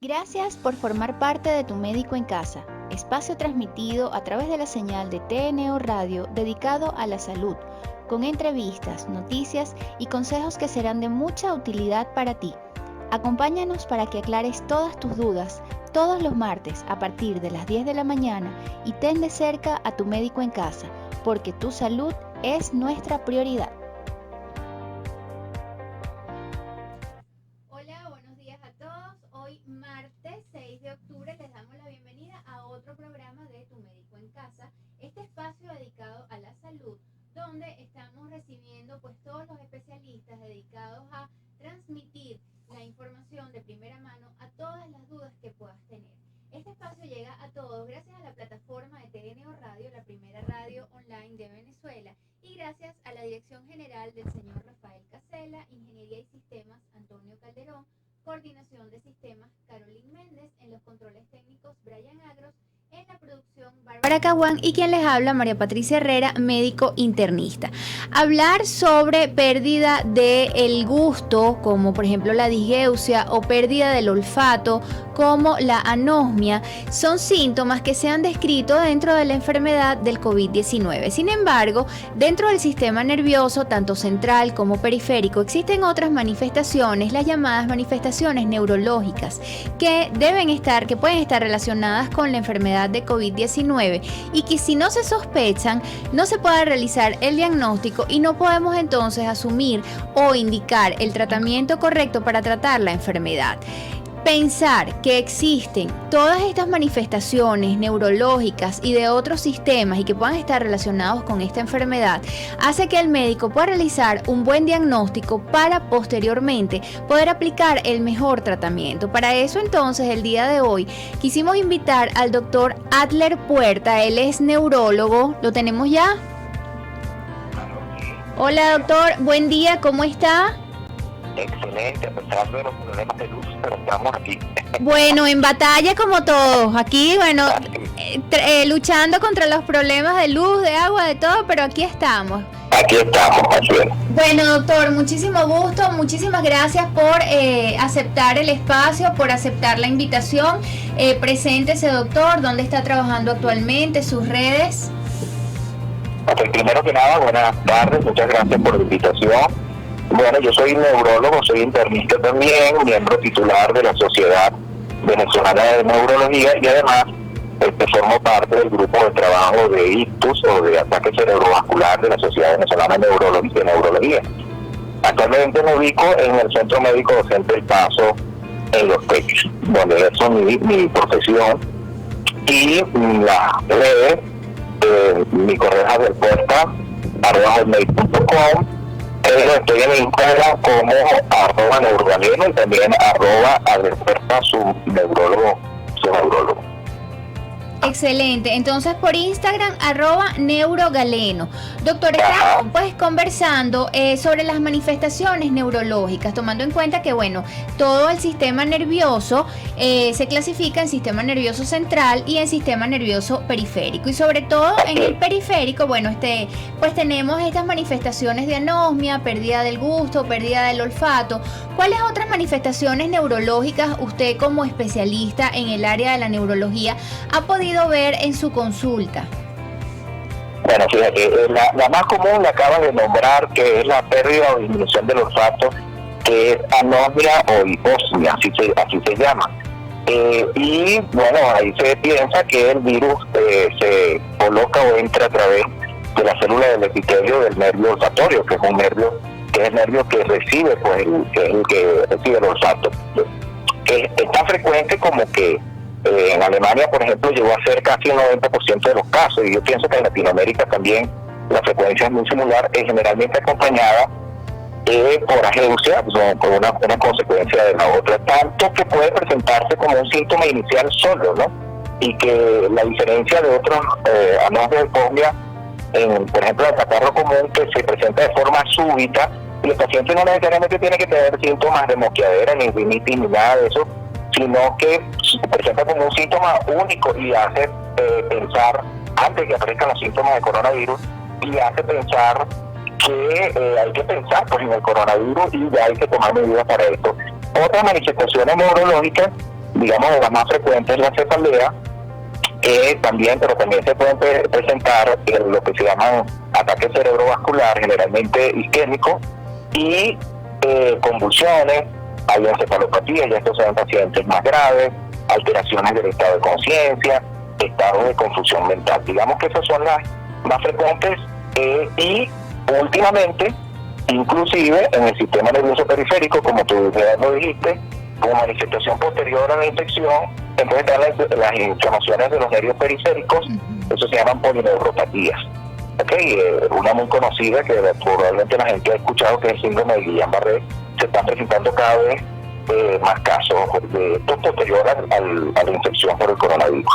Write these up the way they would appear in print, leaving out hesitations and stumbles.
Gracias por formar parte de Tu Médico en Casa, espacio transmitido a través de la señal de TNO Radio dedicado a la salud, con entrevistas, noticias y consejos que serán de mucha utilidad para ti. Acompáñanos para que aclares todas tus dudas todos los martes a partir de las 10 de la mañana y ten de cerca a Tu Médico en Casa, porque tu salud es nuestra prioridad. Hola, buenos días a todos. Hoy martes 6 de octubre les damos la bienvenida a otro programa de Tu Médico en Casa, este espacio dedicado a la salud, donde estamos recibiendo pues todos los especialistas dedicados a transmitir la información de primera mano a todas las dudas que puedas tener. Este espacio llega a todos gracias a la plataforma de TNO Radio, la primera radio online de Venezuela, y gracias a la dirección general del señor Rafael Casella, Ingeniería y Sistemas Antonio Calderón, Coordinación de Sistemas Carolyn Méndez, en los controles técnicos Brian Agros, en la producción Bárbara Caguán y quien les habla María Patricia Herrera, médico internista. Hablar sobre pérdida del gusto, como por ejemplo la disgeusia, o pérdida del olfato, como la anosmia, son síntomas que se han descrito dentro de la enfermedad del COVID-19. Sin embargo, dentro del sistema nervioso, tanto central como periférico, existen otras manifestaciones, las llamadas manifestaciones neurológicas, que pueden estar relacionadas con la enfermedad de COVID-19 y que si no se sospechan, no se puede realizar el diagnóstico y no podemos entonces asumir o indicar el tratamiento correcto para tratar la enfermedad. Pensar que existen todas estas manifestaciones neurológicas y de otros sistemas y que puedan estar relacionados con esta enfermedad hace que el médico pueda realizar un buen diagnóstico para posteriormente poder aplicar el mejor tratamiento. Para eso entonces el día de hoy quisimos invitar al doctor Adler Puerta. Él es neurólogo. ¿Lo tenemos ya? Hola doctor, buen día, ¿cómo está? Excelente, a pesar de los problemas de luz, pero estamos aquí. Bueno, en batalla como todos. Aquí, bueno, luchando contra los problemas de luz, de agua, de todo, pero aquí estamos. Aquí estamos, así es. Bueno, doctor, muchísimo gusto, muchísimas gracias por aceptar el espacio, por aceptar la invitación. Preséntese, doctor, ¿dónde está trabajando actualmente? ¿Sus redes? Okay, primero que nada, buenas tardes, muchas gracias por la invitación. Bueno, yo soy neurólogo, soy internista también, miembro titular de la Sociedad Venezolana de Neurología y además formo parte del grupo de trabajo de ictus o de ataque cerebrovascular de la Sociedad Venezolana de Neurología. Actualmente me ubico en el Centro Médico Docente El Paso, en Los Teques, donde ejerzo mi profesión, y las redes, mi correo es adelpuerta@hotmail.com. Estoy en Instagram como @neurogaleno y también @adelpuerta, su neurólogo. Excelente, entonces por Instagram @neurogaleno. Doctor, estamos pues conversando sobre las manifestaciones neurológicas, tomando en cuenta que bueno, todo el sistema nervioso se clasifica en sistema nervioso central y en sistema nervioso periférico, y sobre todo en el periférico, bueno, pues tenemos estas manifestaciones de anosmia, pérdida del gusto, pérdida del olfato. ¿Cuáles otras manifestaciones neurológicas usted como especialista en el área de la neurología ha podido ver en su consulta? Bueno, fíjate, la más común la acabas de nombrar, que es la pérdida o disminución del olfato, que es anosmia o hiposmia, así se llama. Y bueno, ahí se piensa que el virus se coloca o entra a través de la célula del epitelio del nervio olfatorio, que es un nervio, que es el nervio que recibe, pues, el que recibe el olfato. Que es tan frecuente como que en Alemania, por ejemplo, llegó a ser casi un 90% de los casos, y yo pienso que en Latinoamérica también la frecuencia es muy similar, es generalmente acompañada por ageusia, con una consecuencia de la otra, tanto que puede presentarse como un síntoma inicial solo, ¿no? Y que la diferencia de otros anosmia de hiposmia, por ejemplo, el catarro común, que se presenta de forma súbita, y el paciente no necesariamente tiene que tener síntomas de mosqueadera, ni rinitis, ni nada de eso, sino que se presenta como un síntoma único y hace pensar, antes que aparezcan los síntomas de coronavirus, y hace pensar que hay que pensar pues en el coronavirus y ya hay que tomar medidas para esto. Otras manifestaciones neurológicas digamos, la más frecuente es la cefalea, pero también se pueden presentar lo que se llaman ataques cerebrovasculares, generalmente isquémicos, y convulsiones, hay encefalopatía, ya estos son pacientes más graves, alteraciones del estado de conciencia, estados de confusión mental. Digamos que esas son las más frecuentes y últimamente, inclusive en el sistema nervioso periférico, como tú ya lo dijiste, como manifestación posterior a la infección, entonces están las inflamaciones de los nervios periféricos, eso se llaman polineuropatías. Una muy conocida que probablemente la gente ha escuchado, que es el síndrome de Guillain-Barré. Se están presentando cada vez más casos de esto posterior a la infección por el coronavirus.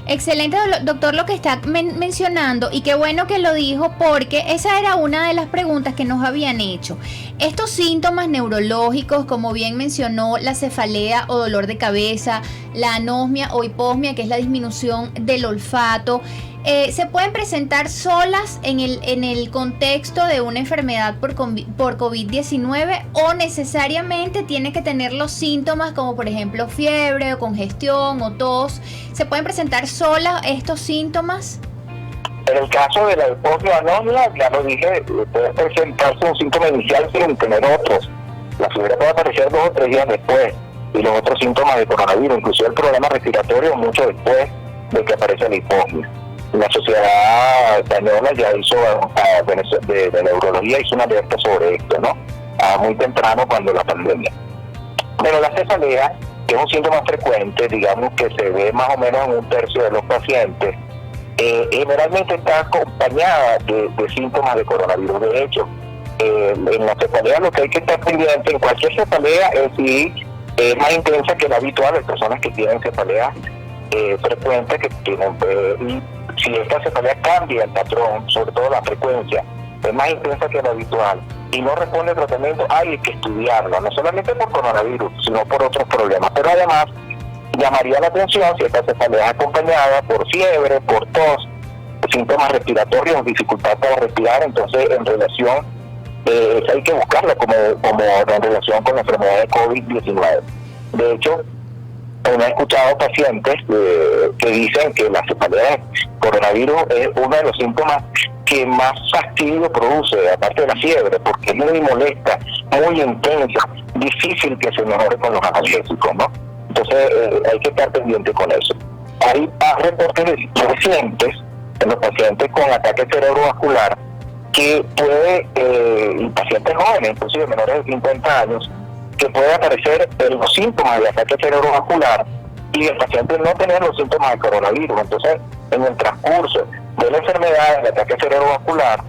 Excelente, doctor, lo que está mencionando, y qué bueno que lo dijo, porque esa era una de las preguntas que nos habían hecho. Estos síntomas neurológicos, como bien mencionó, la cefalea o dolor de cabeza, la anosmia o hiposmia, que es la disminución del olfato, ¿se pueden presentar solas en el contexto de una enfermedad por COVID-19 o necesariamente tiene que tener los síntomas como por ejemplo fiebre o congestión o tos? ¿Se pueden presentar solas estos síntomas? En el caso de la hiposmia o anosmia, ya lo dije, puede presentarse un síntoma inicial sin tener otros. La fiebre puede aparecer 2 o 3 días después y los otros síntomas de coronavirus, inclusive el problema respiratorio mucho después de que aparece la hiposmia. La Sociedad Española ya hizo, de neurología, hizo una alerta sobre esto, ¿no? Muy temprano cuando la pandemia. Pero la cefalea, que es un síntoma frecuente, digamos que se ve más o menos en 1/3 de los pacientes, generalmente está acompañada de síntomas de coronavirus. De hecho, en la cefalea lo que hay que estar pendiente, en cualquier cefalea, es más intensa que la habitual. Hay personas que tienen cefalea frecuente, que tienen... si esta cefalea cambia el patrón, sobre todo la frecuencia, es más intensa que lo habitual y no responde al tratamiento, hay que estudiarlo, no solamente por coronavirus, sino por otros problemas. Pero además, llamaría la atención si esta cefalea es acompañada por fiebre, por tos, síntomas respiratorios, dificultad para respirar. Entonces, en relación, hay que buscarla como en relación con la enfermedad de COVID-19. De hecho, uno ha escuchado pacientes que dicen que la cefalea de coronavirus es uno de los síntomas que más fastidio produce, aparte de la fiebre, porque es muy molesta, muy intensa, difícil que se mejore con los analgésicos, ¿no? Entonces hay que estar pendiente con eso. Hay reportes recientes en los pacientes con ataque cerebrovascular que puede, y pacientes jóvenes, inclusive menores de 50 años, que puede aparecer los síntomas de ataque cerebrovascular y el paciente no tener los síntomas de coronavirus. Entonces, en el transcurso de la enfermedad, el ataque cerebrovascular,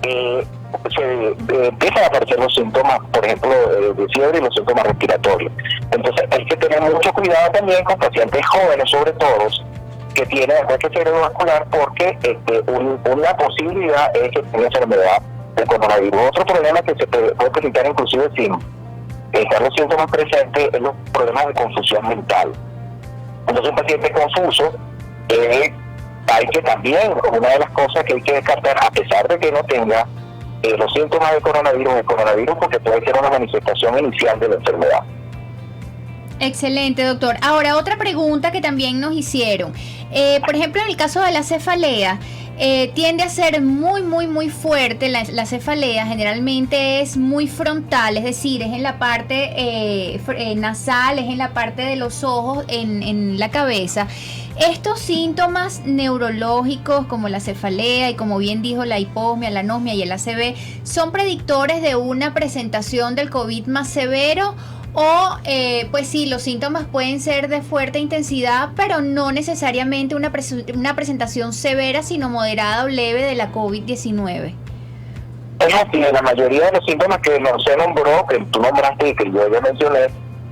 empiezan a aparecer los síntomas, por ejemplo, de fiebre y los síntomas respiratorios. Entonces, hay que tener mucho cuidado también con pacientes jóvenes, sobre todo, que tienen ataque cerebrovascular, porque una posibilidad es que tengan enfermedad de coronavirus. Otro problema que se puede presentar inclusive sin estar los síntomas presentes es los problemas de confusión mental. Entonces, un paciente confuso, hay que también, una de las cosas que hay que descartar, a pesar de que no tenga los síntomas de coronavirus, porque puede ser una manifestación inicial de la enfermedad. Excelente, doctor. Ahora, otra pregunta que también nos hicieron. Por ejemplo, en el caso de la cefalea, tiende a ser muy fuerte. La cefalea generalmente es muy frontal, es decir, es en la parte nasal, es en la parte de los ojos, en la cabeza. Estos síntomas neurológicos como la cefalea y como bien dijo la hiposmia, la anosmia y el ACV, ¿son predictores de una presentación del COVID más severo? O, pues sí, los síntomas pueden ser de fuerte intensidad, pero no necesariamente una presentación severa, sino moderada o leve de la COVID-19. Es así, la mayoría de los síntomas que no se nombró, que tú nombraste y que yo ya mencioné,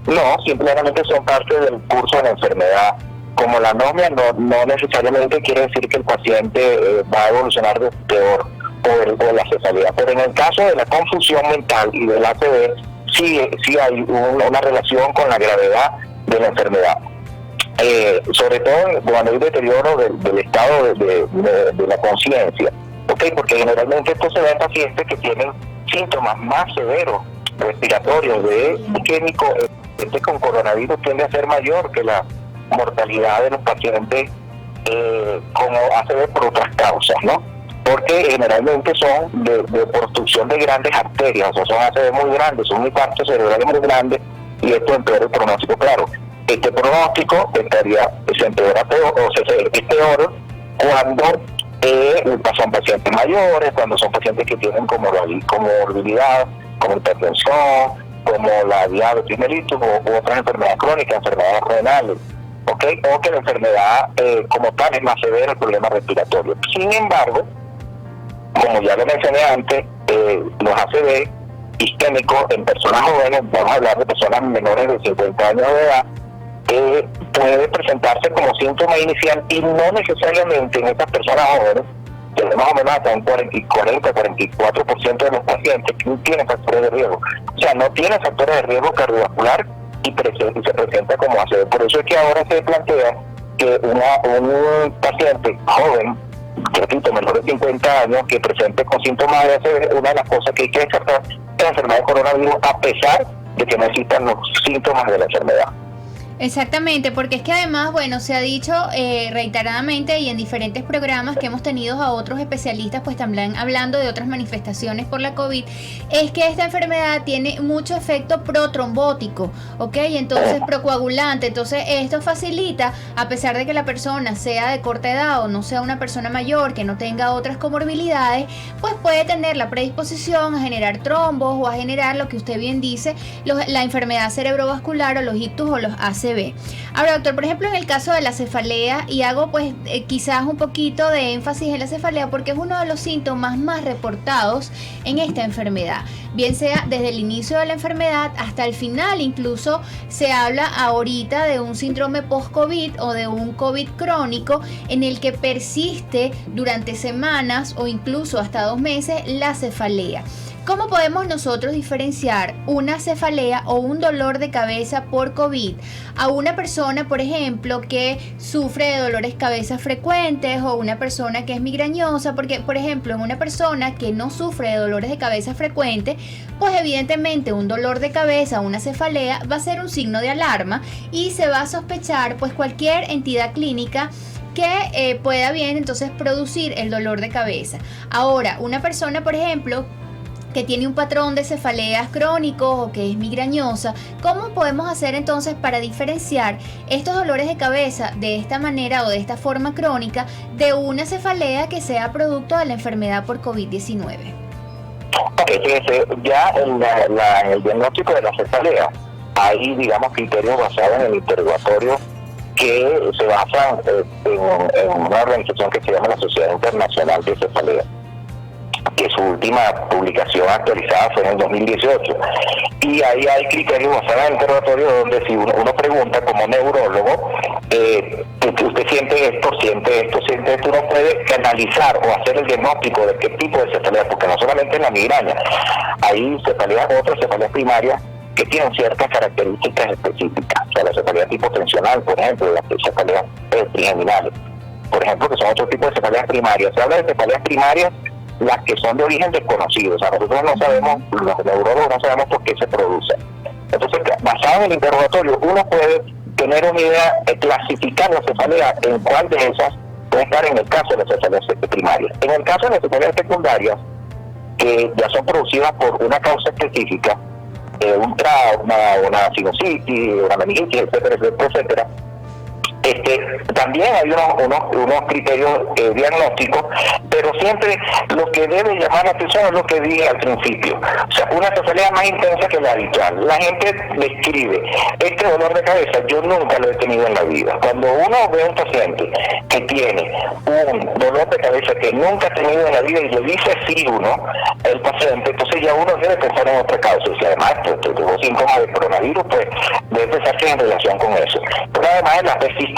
no, simplemente son parte del curso de la enfermedad. Como la anosmia no necesariamente quiere decir que el paciente va a evolucionar de peor o la cefalea. Pero en el caso de la confusión mental y del ACV, sí hay una relación con la gravedad de la enfermedad. Sobre todo cuando hay deterioro del estado de la conciencia. Porque generalmente esto se ve en pacientes que tienen síntomas más severos respiratorios de isquémico pacientes con coronavirus tiende a ser mayor que la mortalidad de los pacientes como ACV por otras causas, ¿no? Porque generalmente son de por obstrucción de grandes arterias, o sea, son ACV muy grandes, son infartos cerebrales muy grandes, y esto empeora el pronóstico. Claro, este pronóstico se empeora peor, o sea, es peor cuando son pacientes mayores, cuando son pacientes que tienen comorbilidad, como hipertensión, como la diabetes mellitus u otras enfermedades crónicas, enfermedades renales, ¿okay? O que la enfermedad como tal es más severa, el problema respiratorio. Sin embargo, como ya lo mencioné antes, los ACV isquémicos en personas jóvenes, vamos a hablar de personas menores de 50 años de edad, puede presentarse como síntoma inicial y no necesariamente en estas personas jóvenes, que más o menos hasta un 40-44% de los pacientes que tienen factores de riesgo. O sea, no tienen factores de riesgo cardiovascular y se presenta como ACV. Por eso es que ahora se plantea que un paciente joven, repito, menor de 50 años, que presente con síntomas de ACV, una de las cosas que hay que descartar es la enfermedad de coronavirus, a pesar de que no existan los síntomas de la enfermedad. Exactamente, porque es que además, bueno, se ha dicho reiteradamente y en diferentes programas que hemos tenido a otros especialistas, pues también hablando de otras manifestaciones por la COVID, es que esta enfermedad tiene mucho efecto protrombótico, ¿ok? Entonces, procoagulante, entonces esto facilita, a pesar de que la persona sea de corta edad o no sea una persona mayor, que no tenga otras comorbilidades, pues puede tener la predisposición a generar trombos o a generar lo que usted bien dice, la enfermedad cerebrovascular o los ictus o los ACV. Ahora, doctor, por ejemplo, en el caso de la cefalea, y hago pues quizás un poquito de énfasis en la cefalea porque es uno de los síntomas más reportados en esta enfermedad, bien sea desde el inicio de la enfermedad hasta el final. Incluso se habla ahorita de un síndrome post-COVID o de un COVID crónico en el que persiste durante semanas o incluso hasta 2 meses la cefalea. ¿Cómo podemos nosotros diferenciar una cefalea o un dolor de cabeza por COVID a una persona, por ejemplo, que sufre de dolores de cabeza frecuentes o una persona que es migrañosa? Porque, por ejemplo, en una persona que no sufre de dolores de cabeza frecuentes, pues evidentemente un dolor de cabeza o una cefalea va a ser un signo de alarma y se va a sospechar pues cualquier entidad clínica que pueda bien entonces producir el dolor de cabeza. Ahora, una persona, por ejemplo, que tiene un patrón de cefaleas crónicos o que es migrañosa, ¿cómo podemos hacer entonces para diferenciar estos dolores de cabeza de esta manera o de esta forma crónica de una cefalea que sea producto de la enfermedad por COVID-19? Fíjense, ya en el diagnóstico de la cefalea hay, digamos, criterios basados en el interrogatorio que se basan en una organización que se llama la Sociedad Internacional de Cefalea, que su última publicación actualizada fue en el 2018. Y ahí hay criterios basados en el interrogatorio donde si uno pregunta como neurólogo, usted siente esto, uno puede analizar o hacer el diagnóstico de qué tipo de cefalea, porque no solamente en la migraña, hay otras cefaleas primarias que tienen ciertas características específicas. O sea, la cefalea tipo tensional, por ejemplo, las cefaleas trigeminales, por ejemplo, que son otro tipo de cefaleas primarias. Se habla de cefaleas primarias, las que son de origen desconocido. O sea, nosotros no sabemos, los neurólogos no sabemos por qué se producen. Entonces, basado en el interrogatorio, uno puede tener una idea de clasificar la cefalea en cuál de esas puede estar en el caso de las cefaleas primarias. En el caso de las cefaleas secundarias, que ya son producidas por una causa específica, un trauma, una sinusitis, una meningitis, etcétera, también hay unos criterios diagnósticos, pero siempre lo que debe llamar la atención es lo que dije al principio. O sea, una cefalea más intensa que la habitual. La gente describe este dolor de cabeza, yo nunca lo he tenido en la vida. Cuando uno ve a un paciente que tiene un dolor de cabeza que nunca ha tenido en la vida y le dice sí el paciente, entonces ya uno debe pensar en otra causa. Y si además tuvo síntomas de coronavirus, pues debe pensarse en relación con eso. Pero además la persistencia,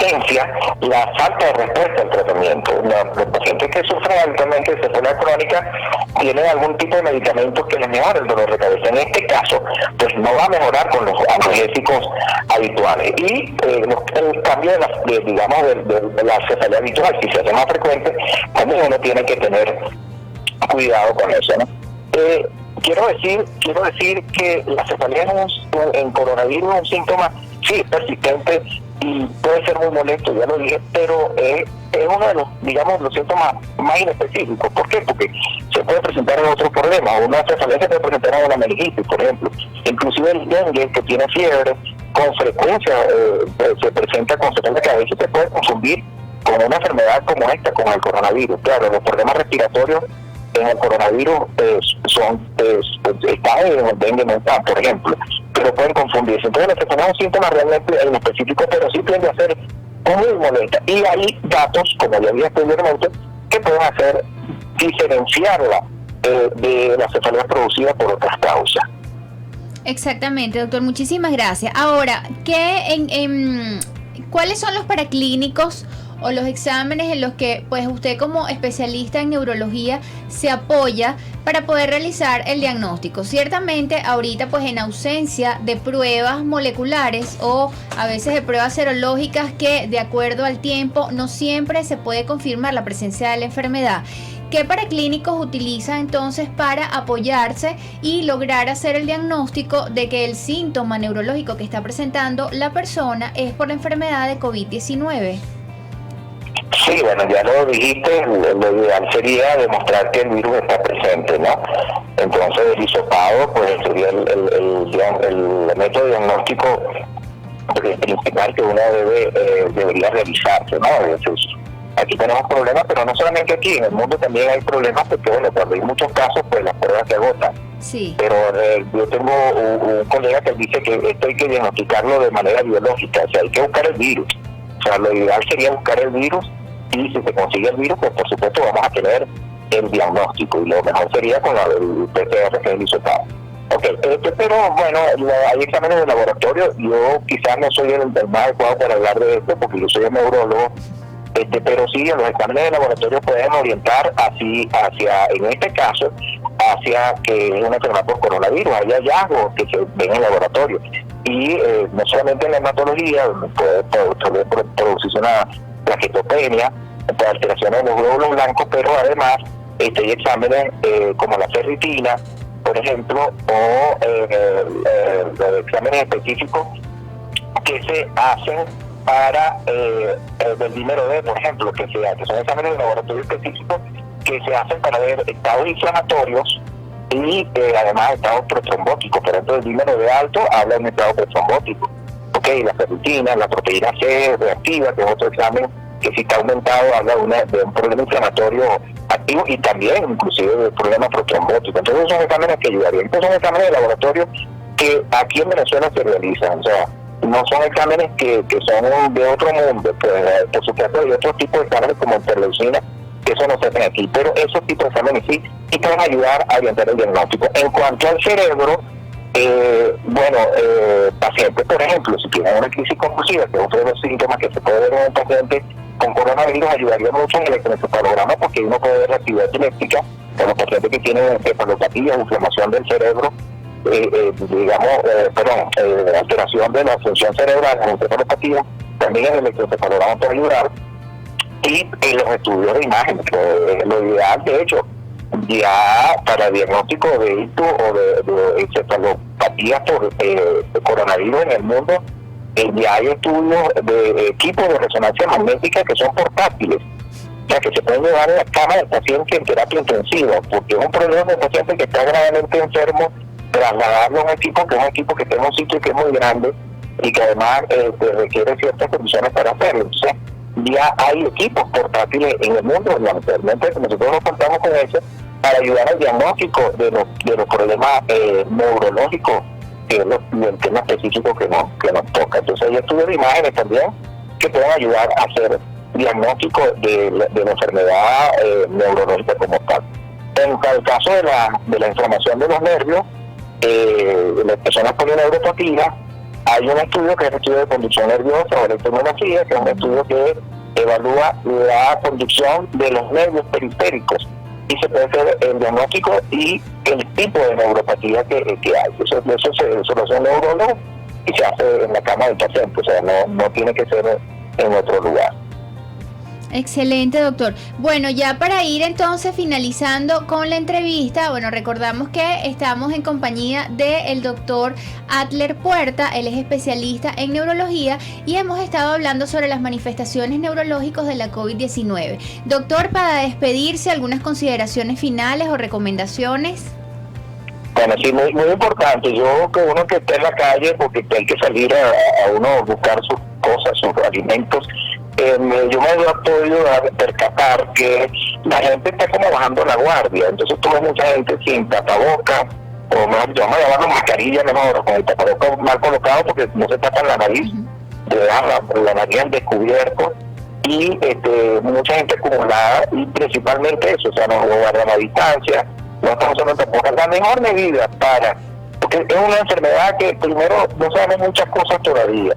la falta de respuesta al tratamiento. Los pacientes que sufren habitualmente de cefalea crónica tienen algún tipo de medicamentos que les mejora el dolor de cabeza. En este caso, pues no va a mejorar con los analgésicos habituales. Y el cambio de la cefalea habitual, si se hace más frecuente, también uno tiene que tener cuidado con eso, ¿no? quiero decir que la cefalea en coronavirus es un síntoma, sí, persistente y puede ser muy molesto, ya lo dije, pero es uno de los, digamos, los síntomas más inespecíficos. ¿Por qué? Porque se puede presentar en otros problemas. Una cefalea se puede presentar en una meningitis, por ejemplo. Inclusive el dengue, que tiene fiebre, con frecuencia se presenta con cefalea, que a veces se puede confundir con una enfermedad como esta, con el coronavirus. Claro, los problemas respiratorios en el coronavirus están en el dengue, no están, por ejemplo, pero pueden confundirse. Entonces, la cefalea es un síntoma realmente inespecífico, pero sí tiende a ser muy molesta. Y hay datos, como ya había anteriormente, que pueden hacer diferenciarla de la cefalea producida por otras causas. Exactamente, doctor, muchísimas gracias. Ahora, ¿cuáles son los paraclínicos o los exámenes en los que pues usted como especialista en neurología se apoya para poder realizar el diagnóstico? Ciertamente ahorita pues en ausencia de pruebas moleculares o a veces de pruebas serológicas que de acuerdo al tiempo no siempre se puede confirmar la presencia de la enfermedad. ¿Qué paraclínicos utiliza entonces para apoyarse y lograr hacer el diagnóstico de que el síntoma neurológico que está presentando la persona es por la enfermedad de COVID-19? Sí, bueno, ya lo dijiste, lo ideal sería demostrar que el virus está presente, ¿no? Entonces el hisopado pues sería el método diagnóstico principal que uno debería realizarse, ¿no? Entonces, aquí tenemos problemas, pero no solamente aquí, en el mundo también hay problemas porque, bueno, cuando hay muchos casos, pues las pruebas se agotan. Sí. Pero yo tengo un colega que dice que esto hay que diagnosticarlo de manera biológica, o sea, hay que buscar el virus. O sea, lo ideal sería buscar el virus y si se consigue el virus, pues por supuesto vamos a tener el diagnóstico y lo mejor sería con el PCR, que es el hisopado. Pero bueno, hay exámenes de laboratorio. Yo quizás no soy el más adecuado para hablar de esto porque yo soy el neurólogo, pero sí, los exámenes de laboratorio pueden orientar hacia, en este caso, hacia que es una enfermedad por coronavirus. Hay hallazgos que se ven en laboratorio y no solamente en la hematología, puede producirse una plaquetopenia, alteraciones de los glóbulos blancos, pero además hay exámenes como la ferritina, por ejemplo, o exámenes específicos que se hacen para el dímero D, por ejemplo, que son exámenes de laboratorio específicos que se hacen para ver estados inflamatorios y además estados protrombóticos. Por ejemplo, el dímero D alto habla de un estado protrombótico. La ferritina, la proteína C reactiva, que es otro examen que si está aumentado habla de un problema inflamatorio activo y también inclusive de problema protrombótico. Entonces son exámenes que ayudarían. Estos son exámenes de laboratorio que aquí en Venezuela se realizan, o sea, no son exámenes que son de otro mundo. Pues, por supuesto hay otros tipos de exámenes como interleucina, que eso no se hacen aquí, pero esos tipos de exámenes sí pueden ayudar a orientar el diagnóstico. En cuanto al cerebro, pacientes, por ejemplo, si tienen una crisis convulsiva, que es otro de los síntomas que se puede ver en un paciente con coronavirus, ayudaría mucho en el electroencefalograma porque uno puede ver la actividad epiléptica con los pacientes que tienen encefalopatía, inflamación del cerebro, alteración de la función cerebral, la encefalopatía, también el electroencefalograma puede ayudar, y en los estudios de imagen, lo ideal, de hecho, ya para diagnóstico de ictus o de encefalopatía por coronavirus en el mundo, ya hay estudios de equipos de resonancia magnética que son portátiles, o sea, que se pueden llevar en la cama del paciente en terapia intensiva, porque es un problema del paciente que está gravemente enfermo, trasladarlo a un equipo que es un equipo que está en un sitio que es muy grande y que además requiere ciertas condiciones para hacerlo. Entonces, ya hay equipos portátiles en el mundo, lamentablemente nosotros no contamos con eso para ayudar al diagnóstico de los problemas neurológicos, que es el tema específico que nos toca. Entonces hay estudios de imágenes también que pueden ayudar a hacer diagnóstico de la enfermedad neurológica como tal. En el caso de la inflamación de los nervios, las personas polineuropatías, hay un estudio que es el estudio de conducción nerviosa o electromiografía, que es un estudio que evalúa la conducción de los nervios periféricos y se puede hacer el diagnóstico y el tipo de neuropatía que hay. Eso lo hace un neurólogo y se hace en la cama del paciente, o sea, no tiene que ser en otro lugar. Excelente, doctor. Bueno, ya para ir entonces finalizando con la entrevista, bueno, recordamos que estamos en compañía del doctor Adler Puerta, él es especialista en neurología y hemos estado hablando sobre las manifestaciones neurológicas de la COVID-19. Doctor, para despedirse, algunas consideraciones finales o recomendaciones. Bueno, sí, muy importante. Yo que uno que esté en la calle, porque hay que salir a uno buscar sus cosas, sus alimentos, yo me he podido percatar que la gente está como bajando la guardia. Entonces tú ves mucha gente sin tapabocas, o más, yo me llamo mascarilla mejor, con el tapabocas mal colocado porque no se tapa la nariz, la nariz al descubierto, y mucha gente acumulada, y principalmente eso, o sea, no guardan a distancia, no estamos usando tapabocas. La mejor medida porque es una enfermedad que primero no sabemos muchas cosas todavía.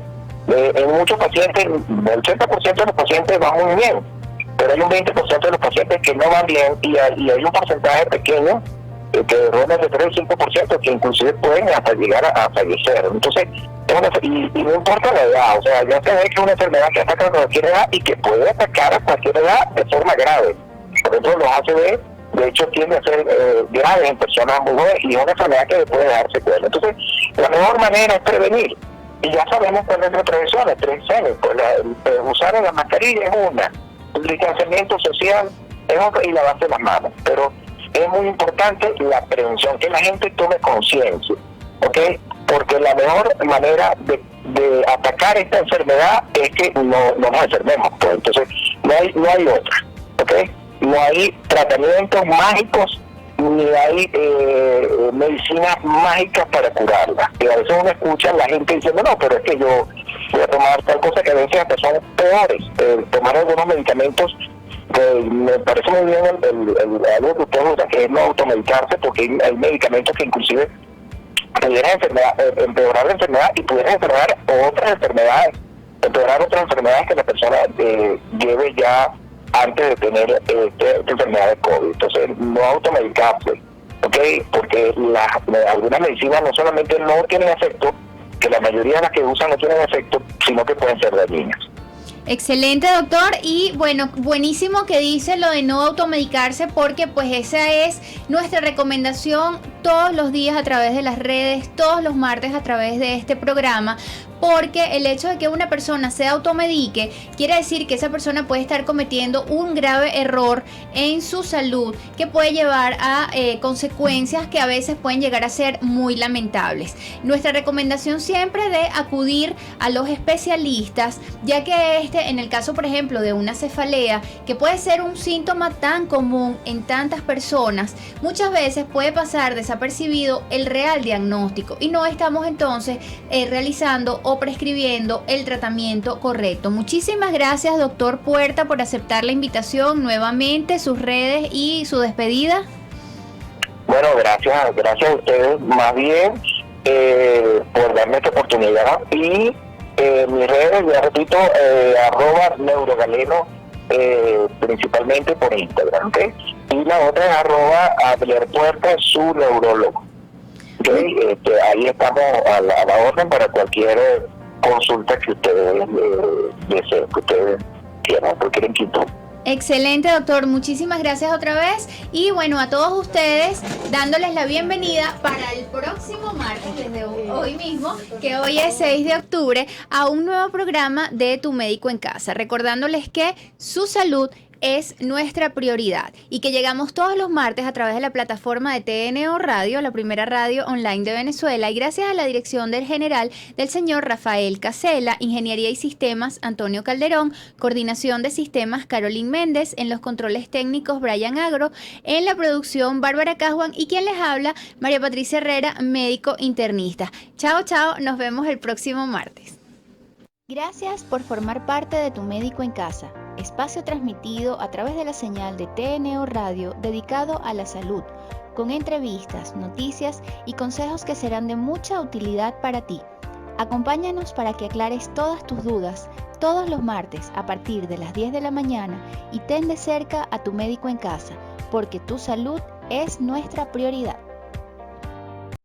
En muchos pacientes, el 80% de los pacientes van muy bien, pero hay un 20% de los pacientes que no van bien, y hay un porcentaje pequeño que ronda de 3 al 5% que inclusive pueden hasta llegar a fallecer. Entonces, y no importa la edad, o sea, ya se ve que es una enfermedad que ataca a cualquier edad y que puede atacar a cualquier edad de forma grave. Por ejemplo, los ACV, de hecho, tienden a ser graves en personas muy jóvenes, y es una enfermedad que puede dar secuelas. Entonces, la mejor manera es prevenir. Y ya sabemos cuáles son las prevenciones, 3 Cs. Pues usar la mascarilla es una, el distanciamiento social es otra, y lavarse las manos. Pero es muy importante la prevención, que la gente tome conciencia, ¿ok? Porque la mejor manera de atacar esta enfermedad es que no nos enfermemos, pues. Entonces no hay otra, ¿ok? No hay tratamientos mágicos, ni hay medicinas mágicas para curarla. Y a veces uno escucha a la gente diciendo, no, pero es que yo voy a tomar tal cosa, que a veces hasta son peores. Tomar algunos medicamentos, me parece muy bien algo que usted usa, que es no automedicarse, porque hay medicamentos que inclusive pudieran empeorar la enfermedad, y pudieran empeorar otras enfermedades que la persona lleve ya antes de tener esta enfermedad de COVID. Entonces, no automedicarse, ¿ok? Porque algunas medicinas no solamente no tienen efecto, que la mayoría de las que usan no tienen efecto, sino que pueden ser dañinas. Excelente, doctor, y bueno, buenísimo que dice lo de no automedicarse, porque pues esa es nuestra recomendación todos los días a través de las redes, todos los martes a través de este programa, porque el hecho de que una persona se automedique quiere decir que esa persona puede estar cometiendo un grave error en su salud que puede llevar a consecuencias que a veces pueden llegar a ser muy lamentables. Nuestra recomendación siempre de acudir a los especialistas, ya que en el caso, por ejemplo, de una cefalea, que puede ser un síntoma tan común en tantas personas, muchas veces puede pasar desapercibido el real diagnóstico, y no estamos entonces realizando o prescribiendo el tratamiento correcto. Muchísimas gracias, doctor Puerta, por aceptar la invitación nuevamente, sus redes y su despedida. Bueno, gracias a ustedes más bien por darme esta oportunidad, y mis redes, ya repito, @neurogaleno, principalmente por Instagram, ¿ok? Y la otra es @Adler Puerta, su neurólogo. Okay, ahí estamos a la orden para cualquier consulta que ustedes deseen, que ustedes quieran, cualquier inquietud. Excelente, doctor, muchísimas gracias otra vez, y bueno, a todos ustedes dándoles la bienvenida para el próximo martes, desde hoy mismo, que hoy es 6 de octubre, a un nuevo programa de Tu Médico en Casa, recordándoles que su salud es nuestra prioridad, y que llegamos todos los martes a través de la plataforma de TNO Radio, la primera radio online de Venezuela, y gracias a la dirección del general del señor Rafael Casela, Ingeniería y Sistemas Antonio Calderón, Coordinación de Sistemas Carolyn Méndez, en los controles técnicos Brian Agro, en la producción Bárbara Cajuan, y quien les habla, María Patricia Herrera, médico internista. Chao, chao, nos vemos el próximo martes. Gracias por formar parte de Tu Médico en Casa, espacio transmitido a través de la señal de TNO Radio dedicado a la salud, con entrevistas, noticias y consejos que serán de mucha utilidad para ti. Acompáñanos para que aclares todas tus dudas todos los martes a partir de las 10 de la mañana, y ten de cerca a Tu Médico en Casa, porque tu salud es nuestra prioridad.